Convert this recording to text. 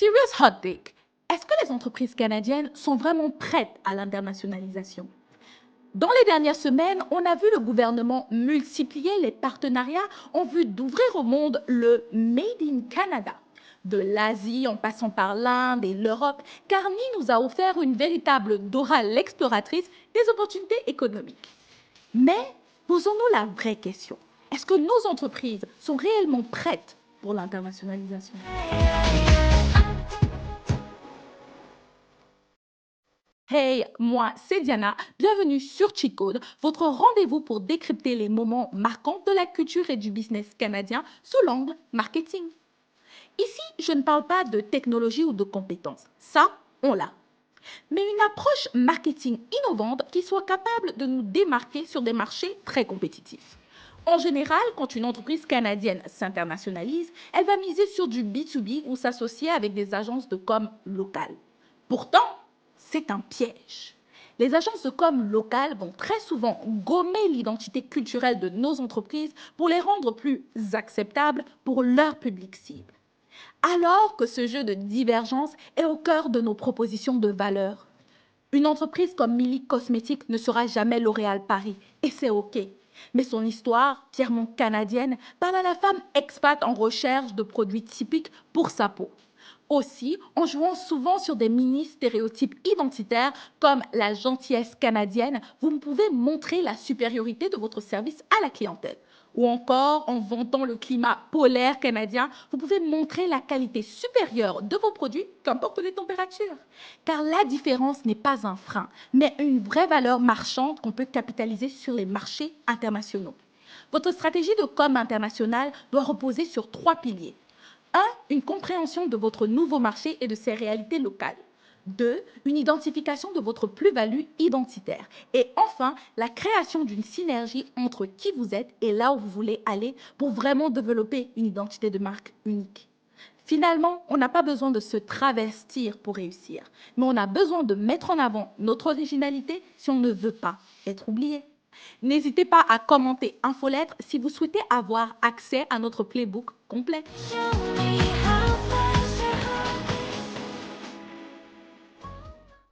Serious hot take. Est-ce que les entreprises canadiennes sont vraiment prêtes à l'internationalisation? Dans les dernières semaines, on a vu le gouvernement multiplier les partenariats en vue d'ouvrir au monde le Made in Canada. De l'Asie en passant par l'Inde et l'Europe, Carney nous a offert une véritable Dora l'exploratrice des opportunités économiques. Mais posons-nous la vraie question. Est-ce que nos entreprises sont réellement prêtes pour l'internationalisation? Hey, moi c'est Diana, bienvenue sur Cheat Code, votre rendez-vous pour décrypter les moments marquants de la culture et du business canadien sous l'angle marketing. Ici, je ne parle pas de technologie ou de compétences, ça, on l'a. Mais une approche marketing innovante qui soit capable de nous démarquer sur des marchés très compétitifs. En général, quand une entreprise canadienne s'internationalise, elle va miser sur du B2B ou s'associer avec des agences de com locales. Pourtant, c'est un piège. Les agences de com locales vont très souvent gommer l'identité culturelle de nos entreprises pour les rendre plus acceptables pour leur public cible. Alors que ce jeu de divergence est au cœur de nos propositions de valeur. Une entreprise comme Millie Cosmetics ne sera jamais L'Oréal Paris, et c'est OK. Mais son histoire, fièrement canadienne, parle à la femme expat en recherche de produits typiques pour sa peau. Aussi, en jouant souvent sur des mini-stéréotypes identitaires comme la gentillesse canadienne, vous pouvez montrer la supériorité de votre service à la clientèle. Ou encore, en vantant le climat polaire canadien, vous pouvez montrer la qualité supérieure de vos produits, qu'importe les températures. Car la différence n'est pas un frein, mais une vraie valeur marchande qu'on peut capitaliser sur les marchés internationaux. Votre stratégie de com internationale doit reposer sur 3 piliers. 1. Une compréhension de votre nouveau marché et de ses réalités locales. 2. Une identification de votre plus-value identitaire. Et enfin, la création d'une synergie entre qui vous êtes et là où vous voulez aller pour vraiment développer une identité de marque unique. Finalement, on n'a pas besoin de se travestir pour réussir, mais on a besoin de mettre en avant notre originalité si on ne veut pas être oublié. N'hésitez pas à commenter Infolettre si vous souhaitez avoir accès à notre playbook complet.